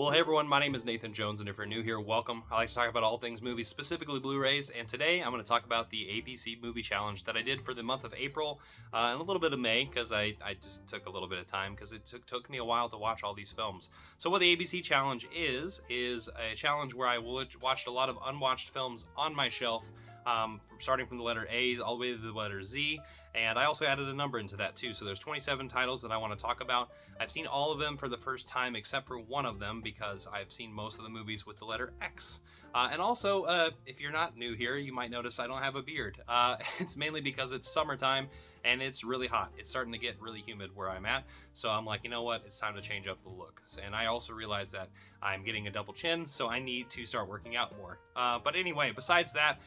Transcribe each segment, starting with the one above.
Well, hey everyone, my name is Nathan Jones, and if you're new here, welcome. I like to talk about all things movies, specifically Blu-rays, and today I'm going to talk about the ABC Movie Challenge that I did for the month of April and a little bit of May, because I just took a little bit of time, because it took me a while to watch all these films. So what the ABC Challenge is a challenge where I watched a lot of unwatched films on my shelf, starting from the letter A all the way to the letter Z, and I also added a number into that too. So there's 27 titles that I want to talk about. I've seen all of them for the first time except for one of them because I've seen most of the movies with the letter X. And also, if you're not new here, you might notice I don't have a beard. It's mainly because it's summertime and it's really hot. It's starting to get really humid where I'm at. So I'm like, you know what? It's time to change up the look. And I also realized that I'm getting a double chin, so I need to start working out more. But anyway, besides that,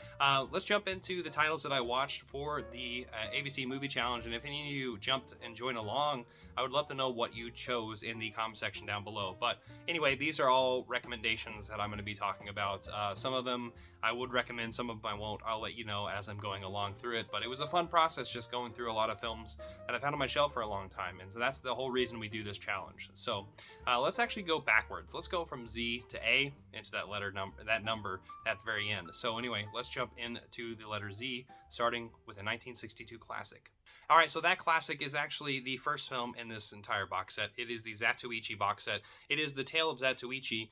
let's jump into the titles that I watched for the ABC Movie Challenge. And if any of you jumped and joined along, I would love to know what you chose in the comment section down below. But anyway, these are all recommendations that I'm going to be talking about. Some of them I would recommend, some of them I won't. I'll let you know as I'm going along through it. But it was a fun process just going through a lot of films that I've had on my shelf for a long time. And so that's the whole reason we do this challenge. So let's actually go backwards. Let's go from Z to A into that number at the very end. So anyway, let's jump into the letter Z, starting with a 1962 classic. All right, so that classic is actually the first film in this entire box set. It is the Zatoichi box set. It is The Tale of Zatoichi,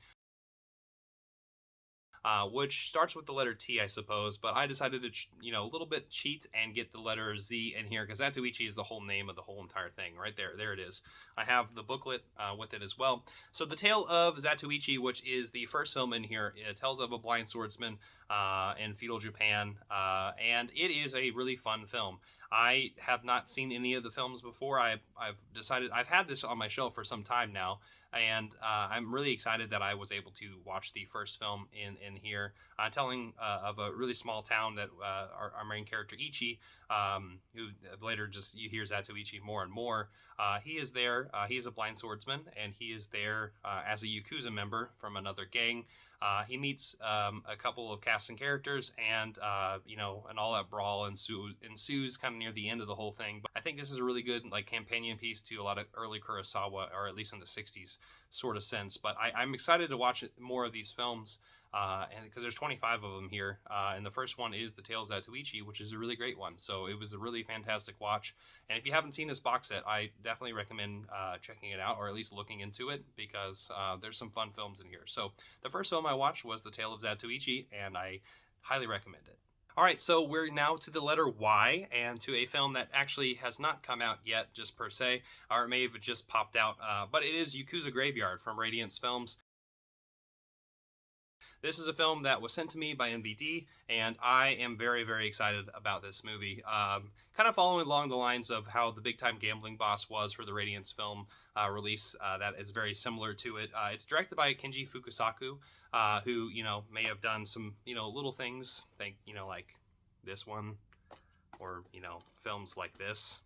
which starts with the letter T, I suppose, but I decided to, a little bit cheat and get the letter Z in here, because Zatoichi is the whole name of the whole entire thing, right there. There it is. I have the booklet with it as well. So The Tale of Zatoichi, which is the first film in here, it tells of a blind swordsman in feudal Japan, and it is a really fun film. I have not seen any of the films before. I've decided, I've had this on my shelf for some time now, and I'm really excited that I was able to watch the first film in here, telling of a really small town that our main character Ichi, who later just you hear Zatoichi more and more, he is there. He is a blind swordsman, and he is there as a Yakuza member from another gang. He meets a couple of casting characters, and and all that brawl ensues kind of near the end of the whole thing. But I think this is a really good companion piece to a lot of early Kurosawa, or at least in the 60s sort of sense. But I'm excited to watch more of these films, and because there's 25 of them here, and the first one is The Tale of Zatoichi, which is a really great one. So it was a really fantastic watch. And if you haven't seen this box set, I definitely recommend checking it out, or at least looking into it, because there's some fun films in here. So the first film I watched was The Tale of Zatoichi, and I highly recommend it. All right, so we're now to the letter Y, and to a film that actually has not come out yet, just per se, or it may have just popped out, but it is Yakuza Graveyard from Radiance Films. This is a film that was sent to me by NVD, and I am very, very excited about this movie. Kind of following along the lines of how The Big Time Gambling Boss was for the Radiance film release, that is very similar to it. It's directed by Kenji Fukasaku, who, may have done some, little things, like this one, or, films like this.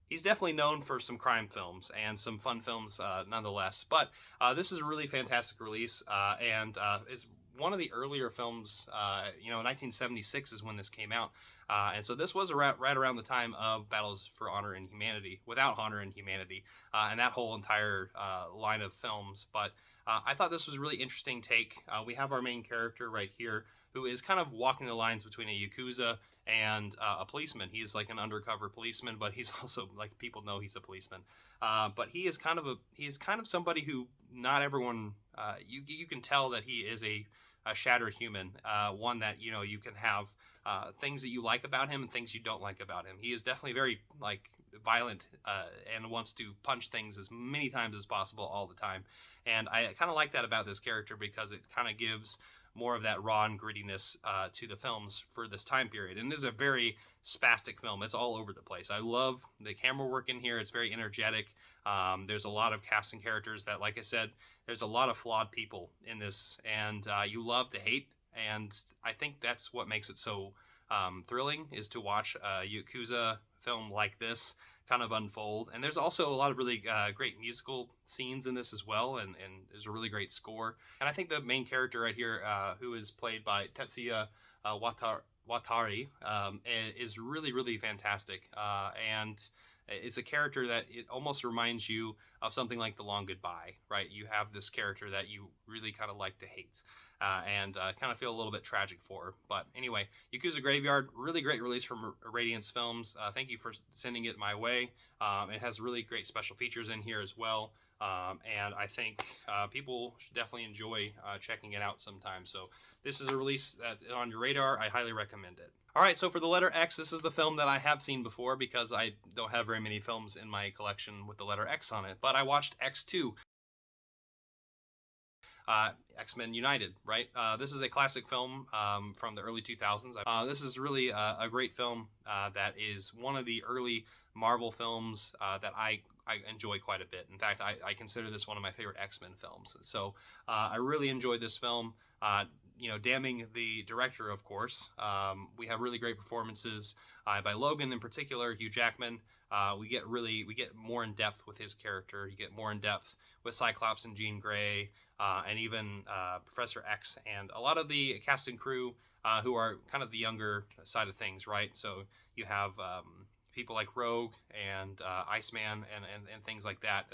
He's definitely known for some crime films and some fun films nonetheless. But this is a really fantastic release, and is one of the earlier films. 1976 is when this came out. And so this was right around the time of Battles for Honor and Humanity, Without Honor and Humanity, and that whole entire line of films. But I thought this was a really interesting take. We have our main character right here, who is kind of walking the lines between a Yakuza and a policeman. He's like an undercover policeman, but he's also, like, people know he's a policeman. But he is kind of somebody who not everyone, you can tell that he is a shattered human, one that you can have things that you like about him and things you don't like about him. He is definitely very violent, and wants to punch things as many times as possible all the time. And I kind of like that about this character, because it kind of gives more of that raw and grittiness to the films for this time period. And this is a very spastic film. It's all over the place. I love the camera work in here. It's very energetic. There's a lot of casting characters that, like I said, there's a lot of flawed people in this, and you love to hate. And I think that's what makes it so thrilling, is to watch a Yakuza film like this kind of unfold. And there's also a lot of really great musical scenes in this as well, and there's a really great score. And I think the main character right here, who is played by Tetsuya Watari is really, really fantastic. And it's a character that it almost reminds you of something like The Long Goodbye, right? You have this character that you really kind of like to hate and kind of feel a little bit tragic for. But anyway, Yakuza Graveyard, really great release from Radiance Films. Thank you for sending it my way. It has really great special features in here as well. And I think people should definitely enjoy checking it out sometime. So this is a release that's on your radar. I highly recommend it. All right, so for the letter X, this is the film that I have seen before because I don't have very many films in my collection with the letter X on it. But I watched X2, X-Men United, right? This is a classic film from the early 2000s. This is really a great film that is one of the early Marvel films that I enjoy quite a bit. In fact, I consider this one of my favorite X-Men films. So I really enjoyed this film. Damning the director, of course. We have really great performances by Logan in particular, Hugh Jackman. We get more in depth with his character. You get more in depth with Cyclops and Jean Grey, and even Professor X, and a lot of the cast and crew who are kind of the younger side of things, right? So you have people like Rogue and Iceman and things like that.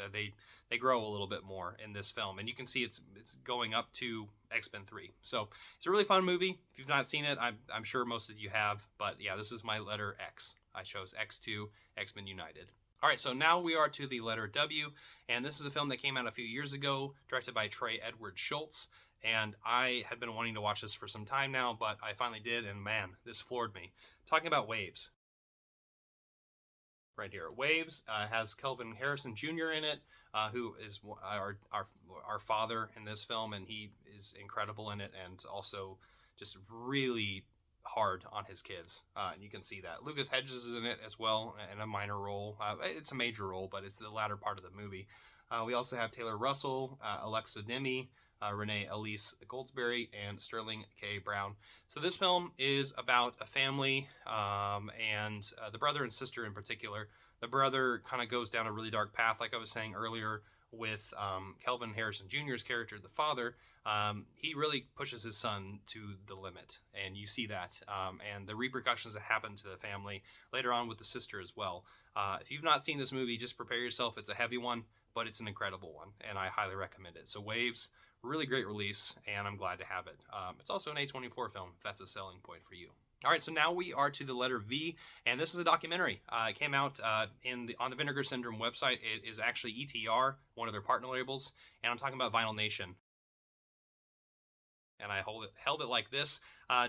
They grow a little bit more in this film, and you can see it's going up to X-Men 3. So it's a really fun movie. If you've not seen it, I'm sure most of you have. But yeah, this is my letter X. I chose X2, X-Men United. All right, so now we are to the letter W, and this is a film that came out a few years ago, directed by Trey Edward Schultz. And I had been wanting to watch this for some time now, but I finally did, and man, this floored me. Talking about Waves. Right here, Waves has Kelvin Harrison Jr. in it, who is our father in this film, and he is incredible in it, and also just really hard on his kids. And you can see that Lucas Hedges is in it as well, in a minor role. It's a major role, but it's the latter part of the movie. We also have Taylor Russell, Alexa Demi, Renee Elise Goldsberry, and Sterling K. Brown. So this film is about a family and the brother and sister in particular. The brother kind of goes down a really dark path, like I was saying earlier, with Kelvin Harrison Jr.'s character, the father. He really pushes his son to the limit, and you see that, and the repercussions that happen to the family later on with the sister as well. If you've not seen this movie, just prepare yourself. It's a heavy one, but it's an incredible one, and I highly recommend it. So Waves, really great release, and I'm glad to have it. It's also an A24 film, if that's a selling point for you. All right, so now we are to the letter V, and this is a documentary. It came out on the Vinegar Syndrome website. It is actually ETR, one of their partner labels, and I'm talking about Vinyl Nation. And I held it like this,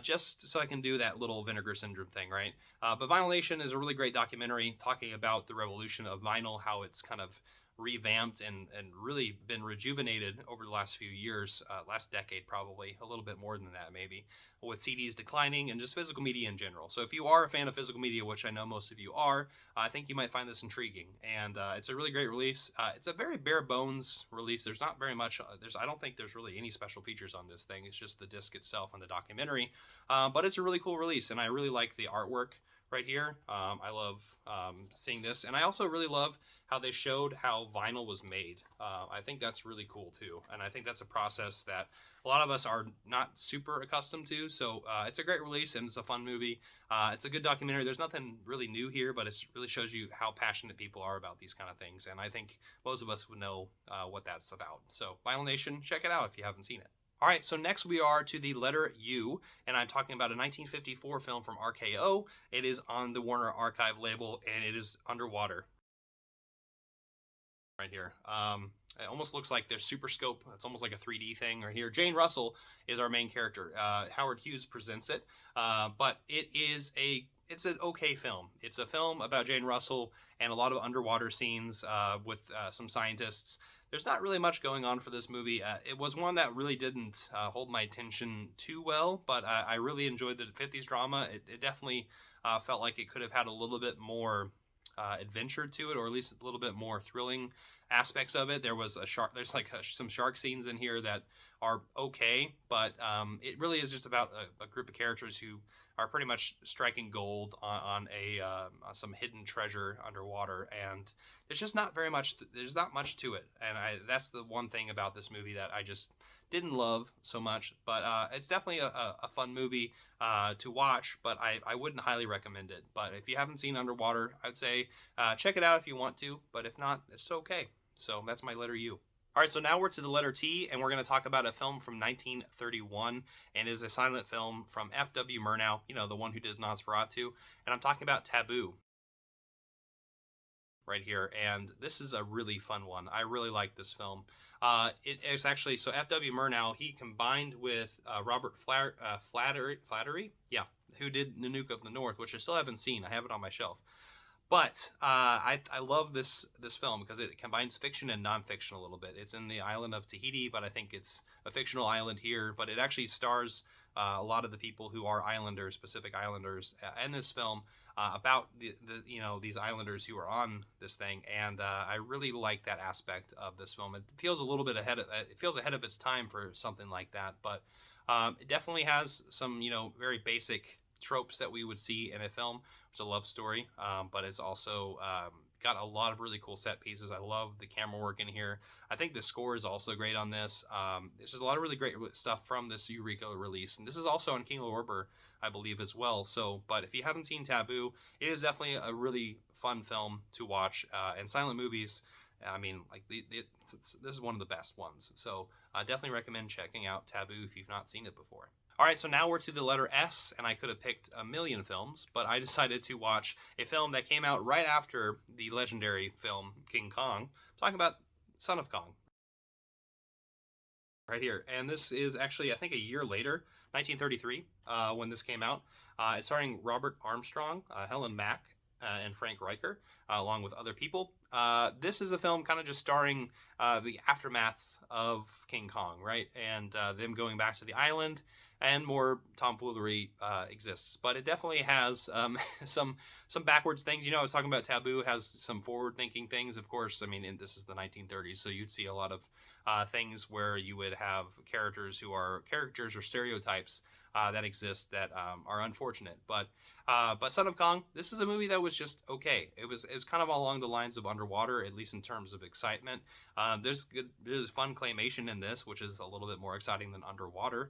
just so I can do that little Vinegar Syndrome thing, right? But Vinyl Nation is a really great documentary talking about the revolution of vinyl, how it's kind of revamped and really been rejuvenated over the last few years, last decade probably, a little bit more than that maybe, with CDs declining and just physical media in general. So if you are a fan of physical media, which I know most of you are, I think you might find this intriguing. And it's a really great release. It's a very bare bones release. There's not very much, I don't think there's really any special features on this thing. It's just the disc itself and the documentary. But it's a really cool release, and I really like the artwork right here. I love seeing this, and I also really love how they showed how vinyl was made. I think that's really cool too, and I think that's a process that a lot of us are not super accustomed to. So it's a great release, and it's a fun movie. It's a good documentary. There's nothing really new here, but it really shows you how passionate people are about these kind of things, and I think most of us would know what that's about. So Vinyl Nation, check it out if you haven't seen it. All right, so next we are to the letter U, and I'm talking about a 1954 film from RKO. It is on the Warner Archive label, and it is Underwater. Right here. It almost looks like there's Super Scope. It's almost like a 3D thing right here. Jane Russell is our main character. Howard Hughes presents it, but it's an okay film. It's a film about Jane Russell and a lot of underwater scenes with some scientists. There's not really much going on for this movie. It was one that really didn't hold my attention too well, but I really enjoyed the 50s drama. It definitely felt like it could have had a little bit more adventure to it, or at least a little bit more thrilling aspects of it. There was a shark. There's like some shark scenes in here that are okay, but it really is just about a group of characters who are pretty much striking gold on some hidden treasure underwater, and there's just not very much. There's not much to it, and that's the one thing about this movie that I just didn't love so much. But it's definitely a fun movie to watch, but I wouldn't highly recommend it. But if you haven't seen Underwater, I'd say check it out if you want to, but if not, it's okay. So that's my letter U. All right, so now we're to the letter T, and we're going to talk about a film from 1931, and it is a silent film from F.W. Murnau, the one who did Nosferatu, and I'm talking about Tabu right here, and this is a really fun one. I really like this film. It is actually, so F.W. Murnau, he combined with Robert Flattery, yeah, who did Nanook of the North, which I still haven't seen. I have it on my shelf. But I love this film because it combines fiction and nonfiction a little bit. It's in the island of Tahiti, but I think it's a fictional island here. But it actually stars a lot of the people who are islanders, Pacific Islanders, in this film about these islanders who are on this thing. And I really like that aspect of this film. It feels a little bit ahead of its time for something like that. But it definitely has some very basic tropes that we would see in a film. It's a love story, but it's also got a lot of really cool set pieces. I love the camera work in here. I think the score is also great on this. There's just a lot of really great stuff from this Eureka release, and this is also on King Orber, I believe, as well. So, but if you haven't seen Tabu, it is definitely a really fun film to watch. And silent movies, I mean, like this is one of the best ones. So, definitely recommend checking out Tabu if you've not seen it before. All right, so now we're to the letter S, and I could have picked a million films, but I decided to watch a film that came out right after the legendary film King Kong. I'm talking about Son of Kong, right here. And this is actually, I think, a year later, 1933, when this came out. It's starring Robert Armstrong, Helen Mack, and Frank Riker, along with other people. This is a film kind of just starring the aftermath of King Kong, right? And them going back to the island, and more tomfoolery exists. But it definitely has some backwards things. I was talking about Tabu has some forward-thinking things. Of course, I mean, this is the 1930s, so you'd see a lot of things where you would have characters who are caricatures or stereotypes that exist that are unfortunate. But Son of Kong, this is a movie that was just okay. It was kind of along the lines of Underwater, at least in terms of excitement. There's fun claymation in this, which is a little bit more exciting than Underwater.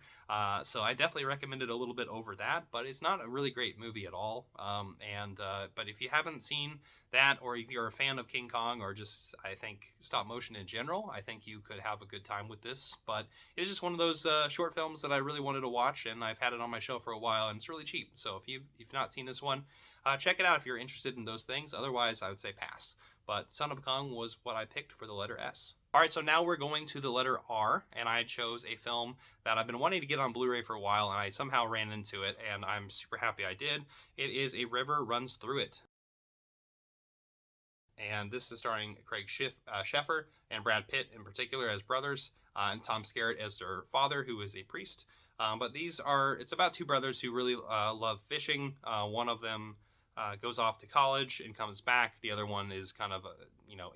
So I definitely recommend it a little bit over that, but it's not a really great movie at all. But if you haven't seen that, or if you're a fan of King Kong, or just, I think, stop motion in general, I think you could have a good time with this. But it's just one of those short films that I really wanted to watch, and I've had it on my shelf for a while, and it's really cheap. So if you've not seen this one, check it out if you're interested in those things. Otherwise, I would say pass. But Son of Kong was what I picked for the letter S. All right, so now we're going to the letter R, and I chose a film that I've been wanting to get on Blu-ray for a while, and I somehow ran into it, and I'm super happy I did. It is A River Runs Through It. And this is starring Craig Sheffer and Brad Pitt in particular as brothers, and Tom Skerritt as their father, who is a priest. But it's about two brothers who really love fishing. One of them goes off to college and comes back. The other one is kind of,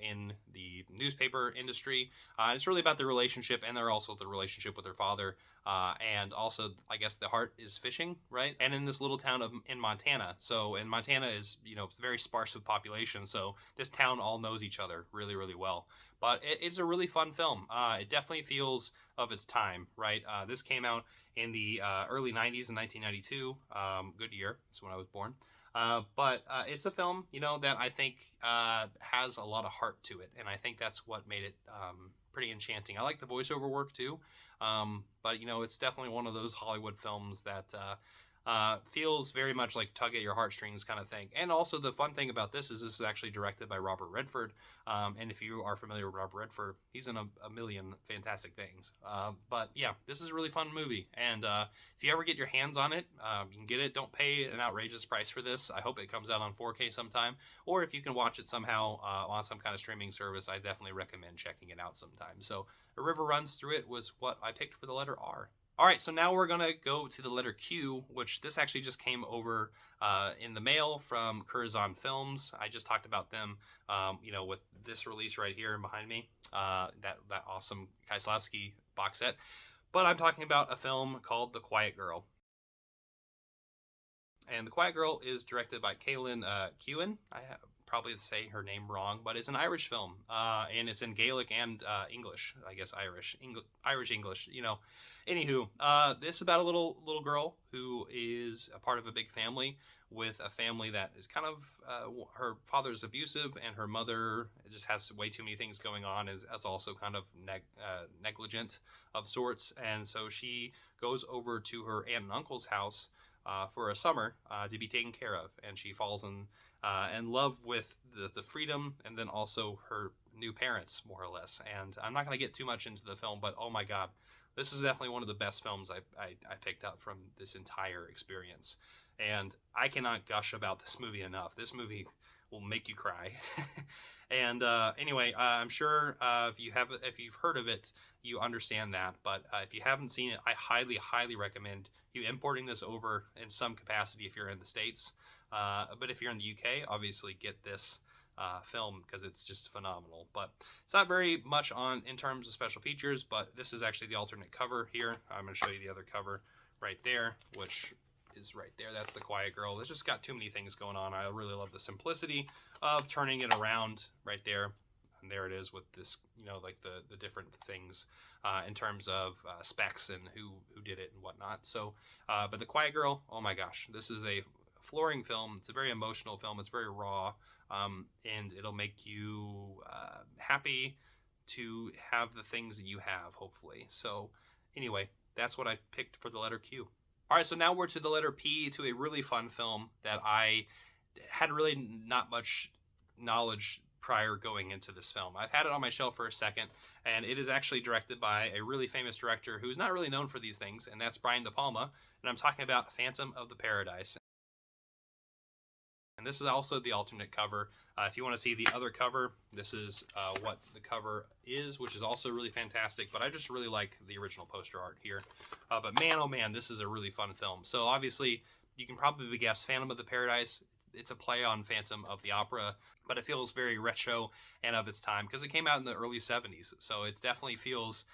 in the newspaper industry. It's really about their relationship, and they're also the relationship with their father. And also, I guess the heart is fishing, right? And in this little town in Montana. So, and Montana is, it's very sparse with population. So this town all knows each other really, really well. But it's a really fun film. It definitely feels of its time, right? This came out in the early 90s in 1992. Good year. That's when I was born. But it's a film, that I think has a lot of heart to it, and I think that's what made it pretty enchanting. I like the voiceover work too, but it's definitely one of those Hollywood films that feels very much like tug at your heartstrings kind of thing. And also the fun thing about this is actually directed by Robert Redford, and if you are familiar with Robert Redford, he's in a million fantastic things. But yeah, this is a really fun movie, and if you ever get your hands on it, you can get it. Don't pay an outrageous price for this. I hope it comes out on 4K sometime, or if you can watch it somehow on some kind of streaming service, I definitely recommend checking it out sometime. So A River Runs Through It was what I picked for the letter R. All right, so now we're going to go to the letter Q, which this actually just came over in the mail from Curzon Films. I just talked about them, with this release right here behind me, that awesome Kieslowski box set. But I'm talking about a film called The Quiet Girl. And The Quiet Girl is directed by Kaylin Kewen. Probably say her name wrong, but it's an Irish film, and it's in Gaelic and English. I guess Irish English. Anywho, this is about a little girl who is a part of a big family with a family that is kind of her father is abusive and her mother just has way too many things going on, as also kind of negligent of sorts, and so she goes over to her aunt and uncle's house for a summer to be taken care of, and she falls in love with the freedom and then also her new parents, more or less. And I'm not going to get too much into the film, but oh my god, this is definitely one of the best films I picked up from this entire experience. And I cannot gush about this movie enough. This movie will make you cry. And anyway, I'm sure if you've heard of it, you understand that. But if you haven't seen it, I highly recommend you importing this over in some capacity if you're in the States. But if you're in the UK, obviously get this film because it's just phenomenal. But it's not very much on in terms of special features, but this is actually the alternate cover here. I'm going to show you the other cover right there, which is right there. That's The Quiet Girl. It's just got too many things going on. I really love the simplicity of turning it around right there. And there it is with this, like the different things in terms of specs and who did it and whatnot. So, but The Quiet Girl, oh my gosh, this is a flooring film. It's a very emotional film. It's very raw, and it'll make you happy to have the things that you have, hopefully. So anyway, that's what I picked for the letter Q. All right, so now we're to the letter P, to a really fun film that I had really not much knowledge prior going into this film. I've had it on my shelf for a second, and it is actually directed by a really famous director who's not really known for these things, and that's Brian De Palma, and I'm talking about Phantom of the Paradise. And this is also the alternate cover. If you want to see the other cover, this is what the cover is, which is also really fantastic. But I just really like the original poster art here. But man, oh man, this is a really fun film. So obviously, you can probably guess Phantom of the Paradise. It's a play on Phantom of the Opera, but it feels very retro and of its time because it came out in the early 70s. So it definitely feels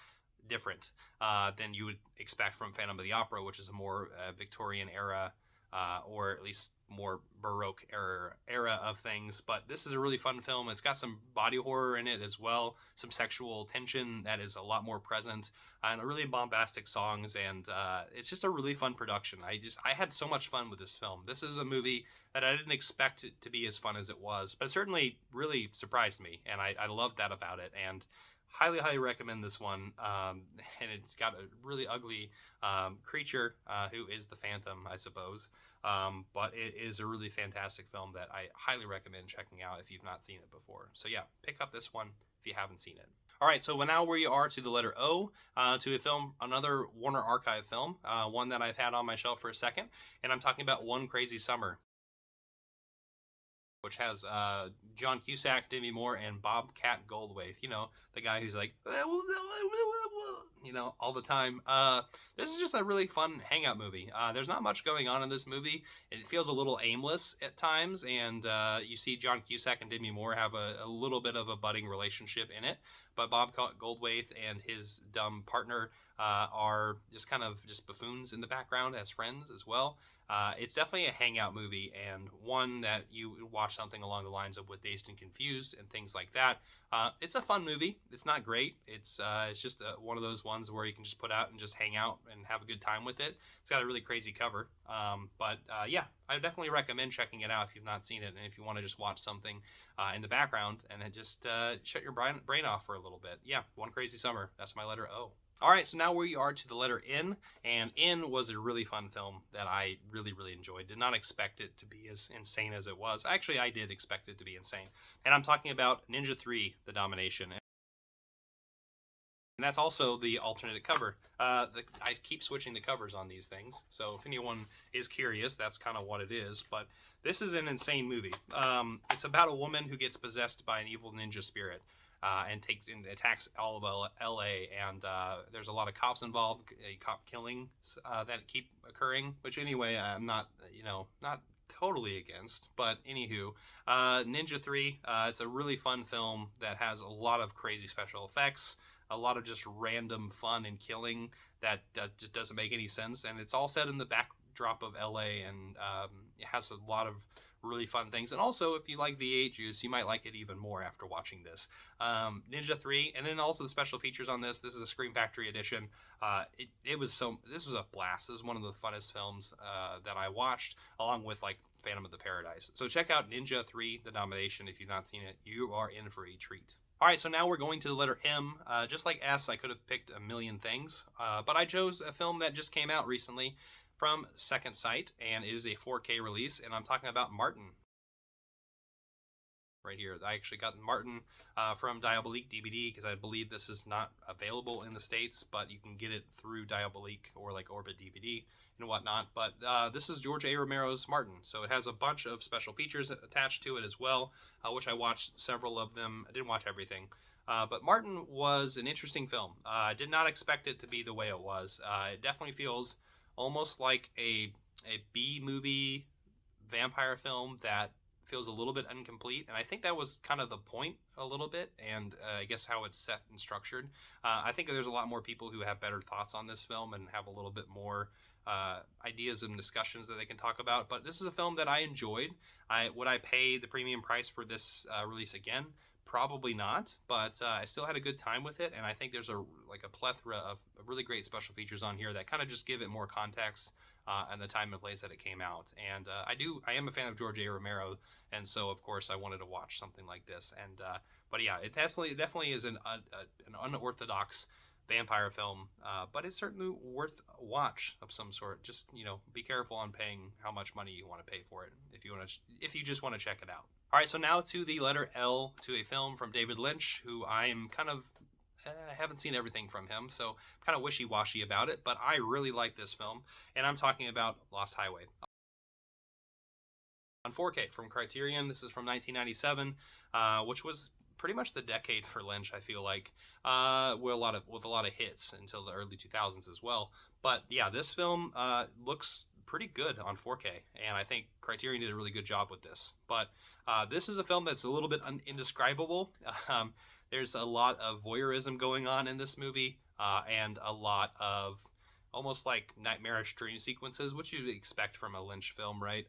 different than you would expect from Phantom of the Opera, which is a more Victorian era or at least more Baroque era of things. But this is a really fun film. It's got some body horror in it as well, some sexual tension that is a lot more present, and really bombastic songs, and it's just a really fun production. I had so much fun with this film. This is a movie that I didn't expect it to be as fun as it was, but it certainly really surprised me, and I love that about it. And highly recommend this one. And it's got a really ugly creature who is the Phantom, I suppose. But it is a really fantastic film that I highly recommend checking out if you've not seen it before. So yeah, pick up this one if you haven't seen it. All right, so now we are to the letter O, to a film, another Warner Archive film, one that I've had on my shelf for a second, and I'm talking about One Crazy Summer, which has John Cusack, Demi Moore, and Bobcat Goldthwait. The guy who's like, all the time. This is just a really fun hangout movie. There's not much going on in this movie. It feels a little aimless at times, and you see John Cusack and Demi Moore have a little bit of a budding relationship in it. But Bobcat Goldthwait and his dumb partner are just kind of just buffoons in the background as friends as well. It's definitely a hangout movie, and one that you watch something along the lines of with Dazed and Confused and things like that. It's a fun movie. It's not great. It's just one of those ones where you can just put out and just hang out and have a good time with it. It's got a really crazy cover. But yeah, I definitely recommend checking it out if you've not seen it, and if you want to just watch something in the background and then just shut your brain off for a little bit. Yeah, One Crazy Summer. That's my letter O. All right, so now we are to the letter N, and N was a really fun film that I really enjoyed. Did not expect it to be as insane as it was. Actually, I did expect it to be insane. And I'm talking about Ninja 3, The Domination. And that's also the alternate cover. I keep switching the covers on these things, so if anyone is curious, that's kind of what it is. But this is an insane movie. It's about a woman who gets possessed by an evil ninja spirit. And attacks all of LA, and there's a lot of cops involved, cop killings that keep occurring, which anyway, I'm not totally against, but anywho, Ninja 3, it's a really fun film that has a lot of crazy special effects, a lot of just random fun and killing that just doesn't make any sense. And it's all set in the backdrop of LA, and it has a lot of really fun things. And also, if you like V8 juice, you might like it even more after watching this. Ninja 3, and then also the special features on this. This is a Scream Factory edition. This was a blast. This is one of the funnest films that I watched, along with like Phantom of the Paradise. So check out Ninja 3, The Domination. If you've not seen it, you are in for a treat. All right, so now we're going to the letter M. Just like S, I could have picked a million things, but I chose a film that just came out recently from Second Sight, and it is a 4K release, and I'm talking about Martin. Right here, I actually got Martin from Diabolique DVD, because I believe this is not available in the States, but you can get it through Diabolique or like Orbit DVD and whatnot. But this is George A. Romero's Martin, so it has a bunch of special features attached to it as well, which I watched several of them. I didn't watch everything. But Martin was an interesting film. I did not expect it to be the way it was. It definitely feels almost like a B movie vampire film that feels a little bit incomplete, and I think that was kind of the point a little bit, and I guess how it's set and structured. I think there's a lot more people who have better thoughts on this film and have a little bit more ideas and discussions that they can talk about, but this is a film that I enjoyed. Would I pay the premium price for this release again? Probably not, but I still had a good time with it, and I think there's a plethora of really great special features on here that kind of just give it more context and the time and place that it came out. And I am a fan of George A. Romero, and so of course I wanted to watch something like this. And but yeah, it definitely is an unorthodox vampire film, but it's certainly worth a watch of some sort. Just be careful on paying how much money you want to pay for it if you just want to check it out. All right, so now to the letter L, to a film from David Lynch, who I am kind of haven't seen everything from him, so I'm kind of wishy-washy about it, but I really like this film, and I'm talking about Lost Highway. On 4K from Criterion. This is from 1997, which was pretty much the decade for Lynch, I feel like, with a lot of hits until the early 2000s as well. But yeah, this film looks pretty good on 4K, and I think Criterion did a really good job with this. But this is a film that's a little bit indescribable. There's a lot of voyeurism going on in this movie, and a lot of almost like nightmarish dream sequences, which you'd expect from a Lynch film, right?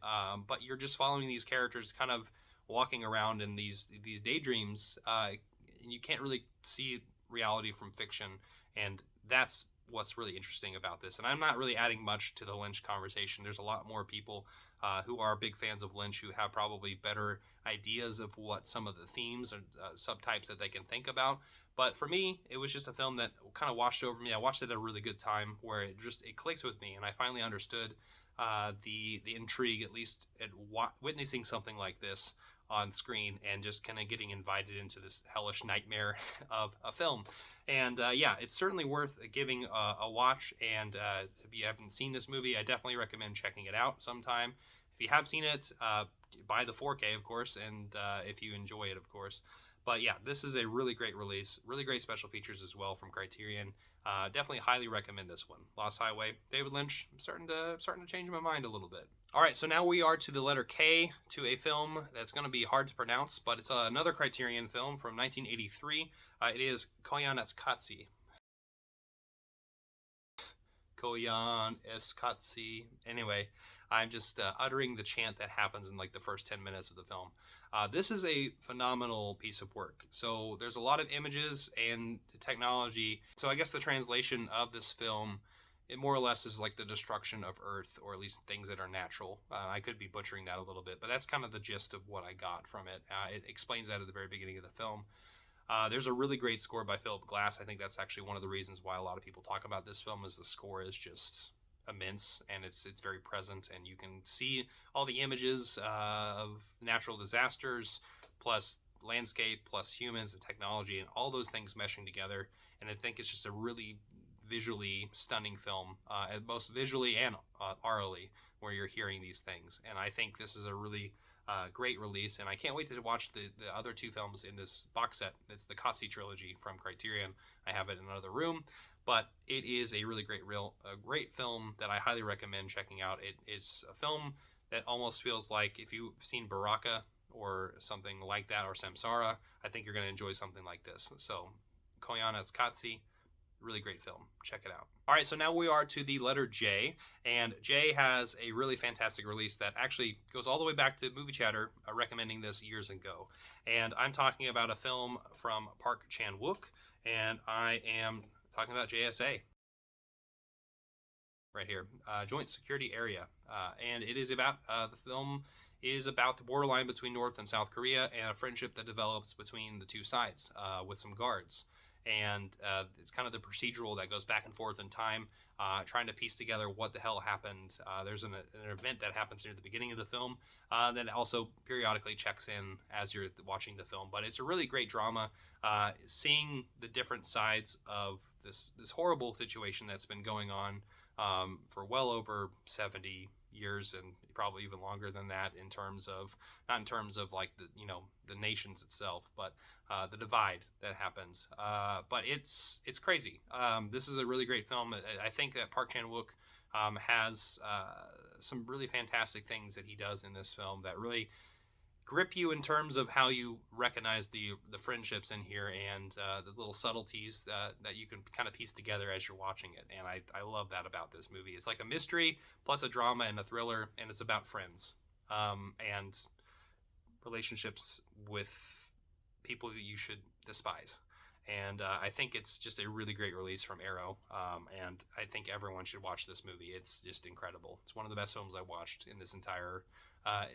But you're just following these characters kind of walking around in these daydreams, and you can't really see reality from fiction, and that's what's really interesting about this. And I'm not really adding much to the Lynch conversation. There's a lot more people who are big fans of Lynch who have probably better ideas of what some of the themes or subtypes that they can think about. But for me, it was just a film that kind of washed over me. I watched it at a really good time, where it clicked with me, and I finally understood the intrigue, at least at witnessing something like this on screen, and just kind of getting invited into this hellish nightmare of a film. And yeah, it's certainly worth giving a watch. And if you haven't seen this movie, I definitely recommend checking it out sometime. If you have seen it, buy the 4K, of course, and if you enjoy it, of course. But yeah, this is a really great release, really great special features as well from Criterion. Definitely highly recommend this one. Lost Highway, David Lynch. I'm starting to change my mind a little bit. All right, so now we are to the letter K, to a film that's going to be hard to pronounce, but it's another Criterion film from 1983. It is Koyaanisqatsi. Koyaanisqatsi. Anyway, I'm just uttering the chant that happens in like the first 10 minutes of the film. This is a phenomenal piece of work. So there's a lot of images and technology. So I guess the translation of this film, it more or less is like the destruction of Earth, or at least things that are natural. I could be butchering that a little bit, but that's kind of the gist of what I got from it. It explains that at the very beginning of the film. There's a really great score by Philip Glass. I think that's actually one of the reasons why a lot of people talk about this film, is the score is just immense, and it's very present, and you can see all the images of natural disasters plus landscape plus humans and technology and all those things meshing together. And I think it's just a really visually stunning film, both visually and aurally, where you're hearing these things. And I think this is a really great release, and I can't wait to watch the other two films in this box set. It's the Qatsi trilogy from Criterion. I have it in another room, but it is a really great film that I highly recommend checking out. It is a film that almost feels like, if you've seen Baraka or something like that, or Samsara, I think you're going to enjoy something like this. So Koyaanisqatsi. Really great film. Check it out. All right, so now we are to the letter J, and J has a really fantastic release that actually goes all the way back to Movie Chatter, recommending this years ago. And I'm talking about a film from Park Chan-wook, and I am talking about JSA. Right here, Joint Security Area. And it is about, the film is about the borderline between North and South Korea and a friendship that develops between the two sides with some guards. And it's kind of the procedural that goes back and forth in time, trying to piece together what the hell happened. There's an event that happens near the beginning of the film that also periodically checks in as you're watching the film. But it's a really great drama, seeing the different sides of this horrible situation that's been going on for well over 70 years, and probably even longer than that, in terms of, not in terms of like the nations itself, but the divide that happens. But it's crazy. This is a really great film. I think that Park Chan-wook has some really fantastic things that he does in this film that really grip you in terms of how you recognize the friendships in here, and the little subtleties that you can kind of piece together as you're watching it. And I love that about this movie. It's like a mystery plus a drama and a thriller, and it's about friends and relationships with people that you should despise. And I think it's just a really great release from Arrow, and I think everyone should watch this movie. It's just incredible. It's one of the best films I watched in this entire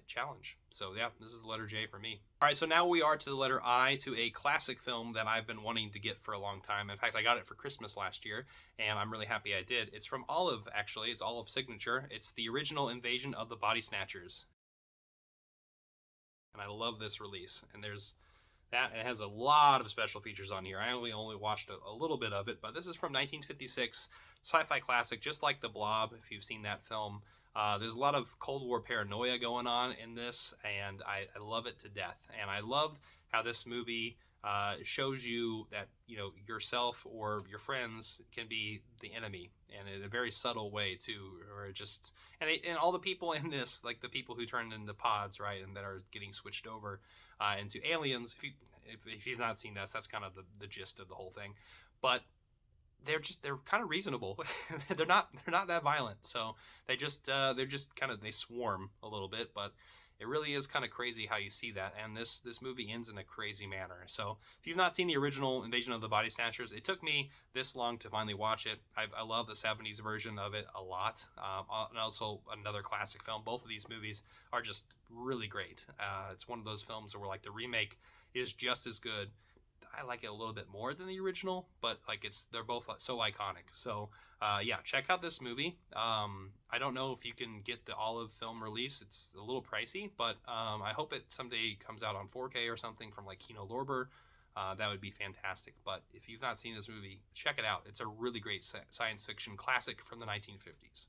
challenge. So yeah, this is the letter J for me. All right, so now we are to the letter I, to a classic film that I've been wanting to get for a long time. In fact, I got it for Christmas last year, and I'm really happy I did. It's from Olive, actually. It's Olive Signature. It's the original Invasion of the Body Snatchers. And I love this release. And there's that. It has a lot of special features on here. I only watched a little bit of it, but this is from 1956, sci-fi classic, just like The Blob, if you've seen that film. There's a lot of Cold War paranoia going on in this, and I love it to death. And I love how this movie shows you that yourself or your friends can be the enemy, and in a very subtle way too. Or just and all the people in this, like the people who turned into pods, right, and that are getting switched over into aliens. If you've not seen that, that's kind of the gist of the whole thing. But they're kind of reasonable. they're not that violent. So they're just kind of, they swarm a little bit, but it really is kind of crazy how you see that. And this movie ends in a crazy manner. So if you've not seen the original Invasion of the Body Snatchers, it took me this long to finally watch it. I love the 70s version of it a lot. And also another classic film. Both of these movies are just really great. It's one of those films where like the remake is just as good. I like it a little bit more than the original, but like they're both so iconic. So yeah, check out this movie. I don't know if you can get the Olive film release. It's a little pricey, but I hope it someday comes out on 4K or something from like Kino Lorber. That would be fantastic. But if you've not seen this movie, check it out. It's a really great science fiction classic from the 1950s.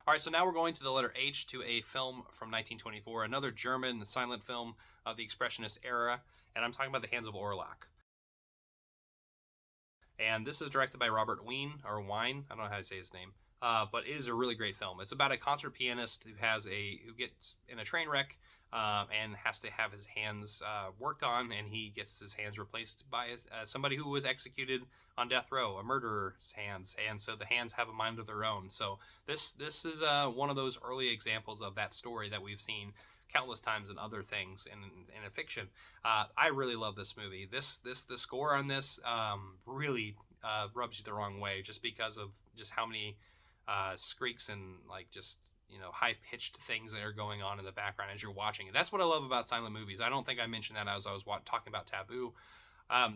All right, so now we're going to the letter H, to a film from 1924, another German silent film of the Expressionist era, and I'm talking about The Hands of Orlac. And this is directed by Robert Wien, or Wine. I don't know how to say his name. But it is a really great film. It's about a concert pianist who gets in a train wreck and has to have his hands worked on, and he gets his hands replaced by somebody who was executed on death row, a murderer's hands, and so the hands have a mind of their own. So this is one of those early examples of that story that we've seen countless times in other things in a fiction. I really love this movie. The score on this really rubs you the wrong way, just because of just how many squeaks and like just high-pitched things that are going on in the background as you're watching it. That's what I love about silent movies. I don't think I mentioned that as I was talking about Tabu.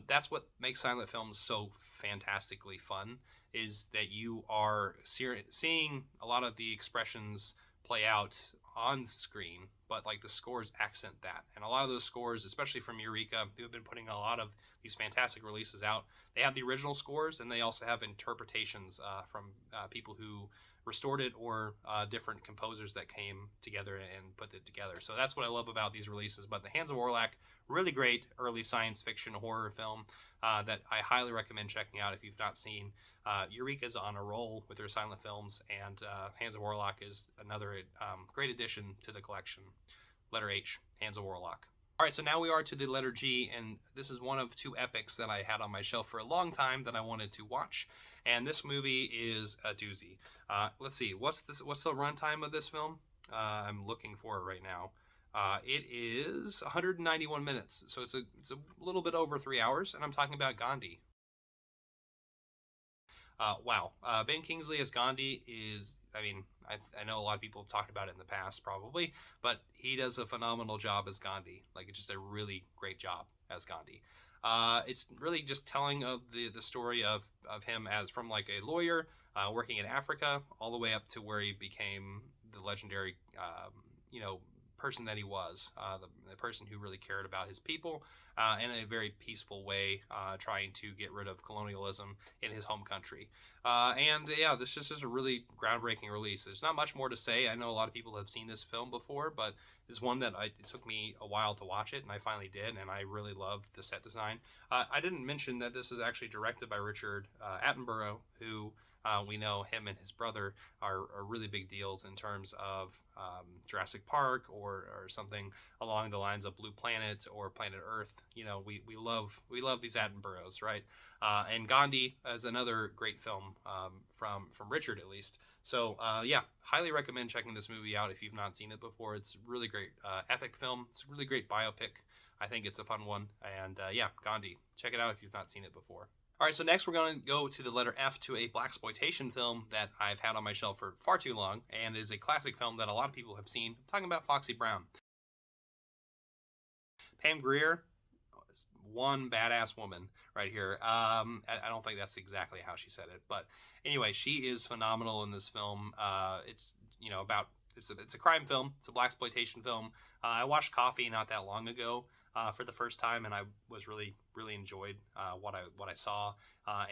That's what makes silent films so fantastically fun, is that you are seeing a lot of the expressions play out on screen, but like the scores accent that. And a lot of those scores, especially from Eureka, who have been putting a lot of these fantastic releases out, they have the original scores, and they also have interpretations from people who restored it, or different composers that came together and put it together. So that's what I love about these releases. But The Hands of Orlac, really great early science fiction horror film that I highly recommend checking out if you've not seen. Eureka's on a roll with their silent films, and Hands of Orlac is another great addition to the collection. Letter H, Hands of Orlac. All right, so now we are to the letter G, and this is one of two epics that I had on my shelf for a long time that I wanted to watch, and this movie is a doozy. Let's see, what's this? What's the runtime of this film? I'm looking for it right now. It is 191 minutes, so it's a little bit over 3 hours, and I'm talking about Gandhi. Wow. Ben Kingsley as Gandhi is, I mean, I know a lot of people have talked about it in the past, probably, but he does a phenomenal job as Gandhi. Like, it's just a really great job as Gandhi. It's really just telling of the story of him as from like a lawyer working in Africa all the way up to where he became the legendary, you know, person that he was, the person who really cared about his people in a very peaceful way, trying to get rid of colonialism in his home country. And yeah, this just is a really groundbreaking release. There's not much more to say. I know a lot of people have seen this film before, but it's one that it took me a while to watch it, and I finally did, and I really loved the set design. I didn't mention that this is actually directed by Richard Attenborough, who we know him and his brother are really big deals in terms of Jurassic Park or something along the lines of Blue Planet or Planet Earth. You know, we love these Attenboroughs, right? And Gandhi is another great film from Richard, at least. So yeah, highly recommend checking this movie out if you've not seen it before. It's a really great epic film. It's a really great biopic. I think it's a fun one. And yeah, Gandhi, check it out if you've not seen it before. All right, so next we're going to go to the letter F, to a blaxploitation film that I've had on my shelf for far too long, and is a classic film that a lot of people have seen. I'm talking about Foxy Brown. Pam Grier, one badass woman right here. I don't think that's exactly how she said it, but anyway, she is phenomenal in this film. It's about it's a crime film. It's a blaxploitation film. I watched Coffee not that long ago for the first time, and I was really enjoyed what I saw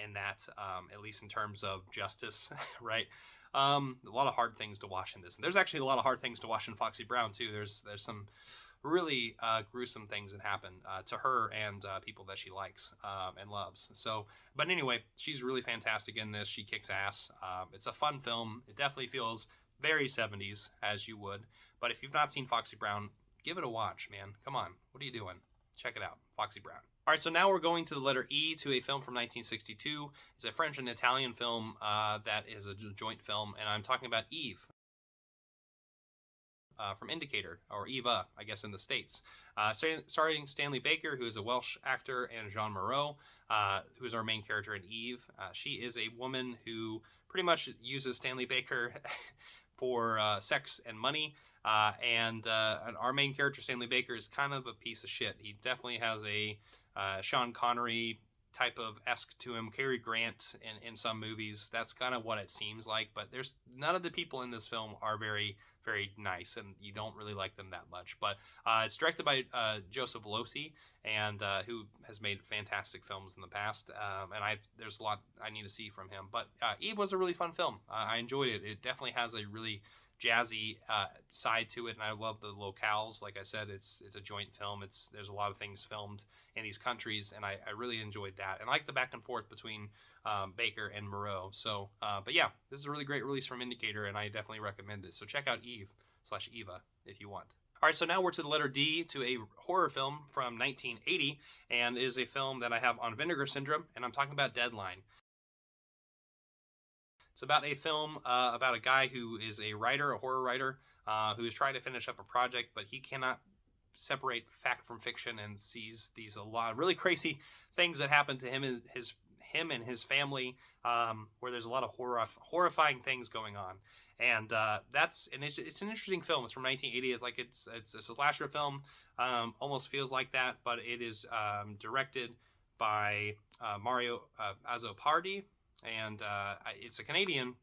in that, at least in terms of justice, right? A lot of hard things to watch in this, and there's actually a lot of hard things to watch in Foxy Brown too. There's some really gruesome things that happen to her and people that she likes and loves. So, but anyway, she's really fantastic in this. She kicks ass. It's a fun film. It definitely feels very 70s, as you would. But if you've not seen Foxy Brown, give it a watch, man. Come on. What are you doing? Check it out. Foxy Brown. All right, so now we're going to the letter E, to a film from 1962. It's a French and Italian film that is a joint film, and I'm talking about Eve. From Indicator, or Eva, I guess, in the States. Starring Stanley Baker, who is a Welsh actor, and Jean Moreau, who is our main character in Eve. She is a woman who pretty much uses Stanley Baker for sex and money. And our main character, Stanley Baker, is kind of a piece of shit. He definitely has a Sean Connery type of esque to him, Cary Grant in some movies. That's kind of what it seems like. But there's none of the people in this film are very nice, and you don't really like them that much. But it's directed by Joseph Losey, and who has made fantastic films in the past. And there's a lot I need to see from him. But Eve was a really fun film. I enjoyed it. It definitely has a really jazzy side to it, and I love the locales. Like I said, it's a joint film. There's a lot of things filmed in these countries, and I really enjoyed that, and I like the back and forth between Baker and Moreau. So but yeah, this is a really great release from Indicator, and I definitely recommend it. So check out Eve/Eva if you want. All right, so now we're to the letter D, to a horror film from 1980, and it is a film that I have on Vinegar Syndrome, and I'm talking about Deadline. It's about a film about a guy who is a horror writer, who is trying to finish up a project, but he cannot separate fact from fiction, and sees a lot of really crazy things that happen to him and his family, where there's a lot of horrifying things going on. And it's an interesting film. It's from 1980. It's like it's a slasher film. Almost feels like that, but it is directed by Mario Azzopardi, and it's a Canadian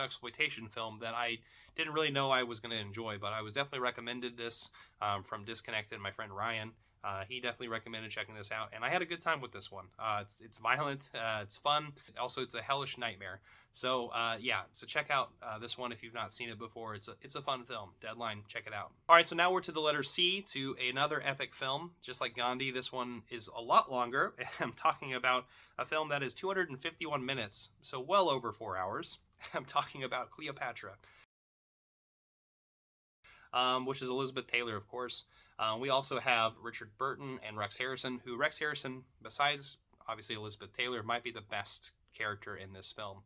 exploitation film that I didn't really know I was going to enjoy, but I was definitely recommended this from Disconnected, my friend Ryan. He definitely recommended checking this out, and I had a good time with this one. It's violent, it's fun. Also, it's a hellish nightmare. So yeah, so check out this one if you've not seen it before. It's a fun film. Deadline, check it out. All right, so now we're to the letter C, to another epic film. Just like Gandhi, this one is a lot longer. I'm talking about a film that is 251 minutes, so well over 4 hours. I'm talking about Cleopatra. which is Elizabeth Taylor, of course. We also have Richard Burton and Rex Harrison, who Rex Harrison, besides obviously Elizabeth Taylor, might be the best character in this film.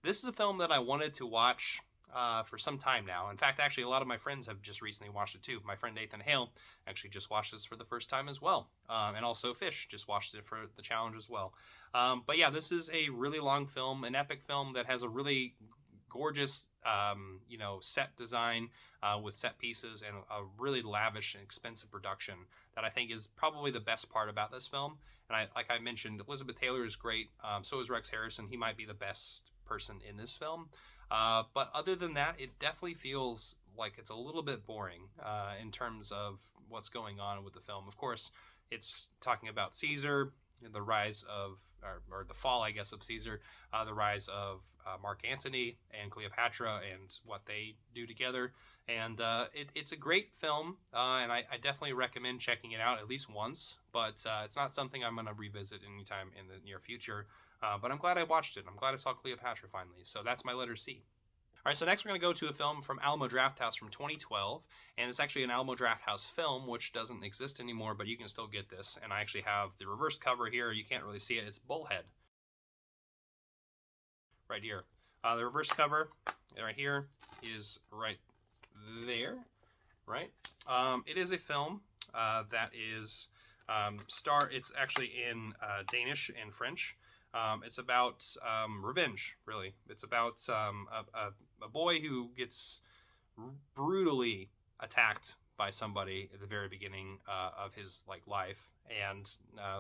This is a film that I wanted to watch for some time now. In fact, actually, a lot of my friends have just recently watched it too. My friend Nathan Hale actually just watched this for the first time as well. And also Fish just watched it for the challenge as well. But yeah, this is a really long film, an epic film that has a really gorgeous, set design with set pieces and a really lavish and expensive production that I think is probably the best part about this film. And like I mentioned, Elizabeth Taylor is great. So is Rex Harrison. He might be the best person in this film. But other than that, it definitely feels like it's a little bit boring in terms of what's going on with the film. Of course, it's talking about Caesar, the rise of, or the fall, I guess, of Caesar, the rise of Mark Antony and Cleopatra and what they do together. And it's a great film, and I definitely recommend checking it out at least once, but it's not something I'm going to revisit anytime in the near future. But I'm glad I watched it. I'm glad I saw Cleopatra finally. So that's my letter C. All right, so next we're going to go to a film from Alamo Drafthouse from 2012, and it's actually an Alamo Drafthouse film, which doesn't exist anymore, but you can still get this. And I actually have the reverse cover here. You can't really see it. It's Bullhead. Right here. The reverse cover right here is right there, right? It is a film that is it's actually in Danish and French. It's about revenge, really. It's about a boy who gets brutally attacked by somebody at the very beginning of his life, and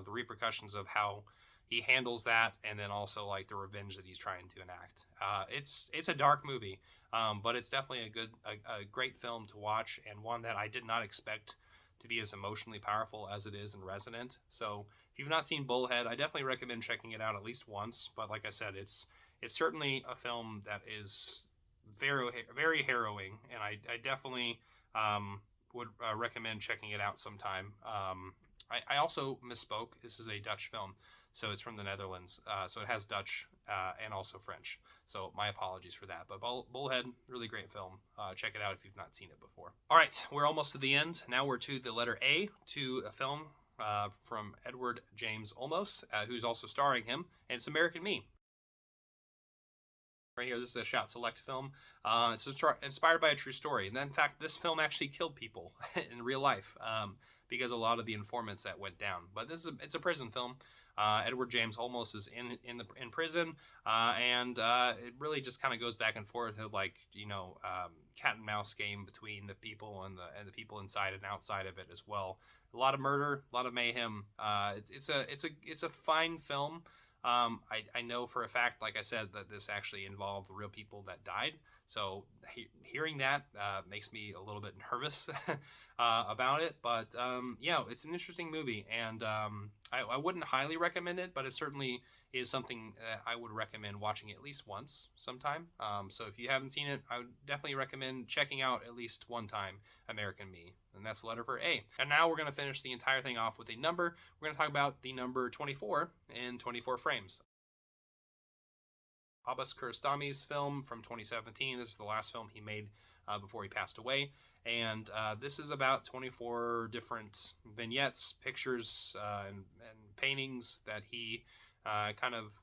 the repercussions of how he handles that, and then also the revenge that he's trying to enact. It's a dark movie, but it's definitely a great film to watch, and one that I did not expect to be as emotionally powerful as it is and resonant. So if you've not seen Bullhead, I definitely recommend checking it out at least once. But like I said, it's certainly a film that is very, very harrowing, and I definitely would recommend checking it out sometime. I also misspoke. This is a Dutch film, so it's from the Netherlands. So it has Dutch and also French. So my apologies for that. But Bullhead, really great film. Check it out if you've not seen it before. All right, we're almost to the end. Now we're to the letter A, to a film from Edward James Olmos, who's also starring him, and it's American Me. Right here, this is a Shout Select film. It's inspired by a true story. And in fact, this film actually killed people in real life because a lot of the informants that went down. But it's a prison film. Edward James Olmos is in prison, and it really just kind of goes back and forth of cat and mouse game between the people and the people inside and outside of it as well. A lot of murder, a lot of mayhem. It's a fine film. I know for a fact, like I said, that this actually involved real people that died. So hearing that makes me a little bit nervous about it. But yeah, it's an interesting movie, and I wouldn't highly recommend it, but it certainly is something that I would recommend watching at least once sometime. So if you haven't seen it, I would definitely recommend checking out at least one time American Me. And that's the letter for A. And now we're going to finish the entire thing off with a number. We're going to talk about the number 24 in 24 frames. Abbas Kiarostami's film from 2017. This is the last film he made before he passed away. And this is about 24 different vignettes, pictures, and paintings that he kind of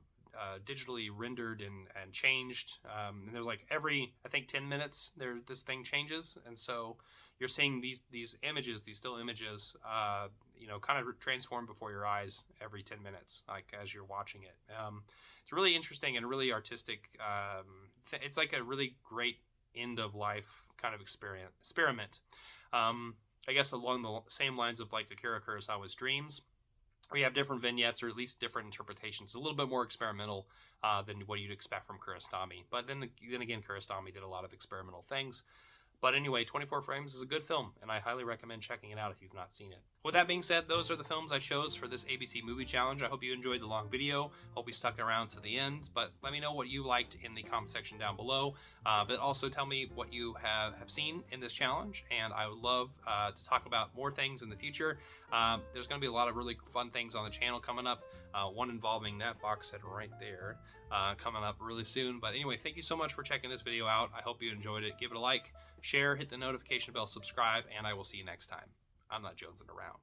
digitally rendered and changed. And there's every, I think, 10 minutes, this thing changes. And so you're seeing these images, these still images, kind of transform before your eyes every 10 minutes, as you're watching it. It's really interesting and really artistic. It's like a really great end of life kind of experiment. I guess along the same lines of Akira Kurosawa's Dreams. We have different vignettes, or at least different interpretations. A little bit more experimental than what you'd expect from Kiarostami. But then again, Kiarostami did a lot of experimental things. But anyway, 24 Frames is a good film, and I highly recommend checking it out if you've not seen it. With that being said, those are the films I chose for this ABC Movie Challenge. I hope you enjoyed the long video. Hope you stuck around to the end. But let me know what you liked in the comment section down below. But also tell me what you have seen in this challenge. And I would love to talk about more things in the future. There's going to be a lot of really fun things on the channel coming up. One involving that box set right there coming up really soon. But anyway, thank you so much for checking this video out. I hope you enjoyed it. Give it a like, share, hit the notification bell, subscribe, and I will see you next time. I'm not jonesing around.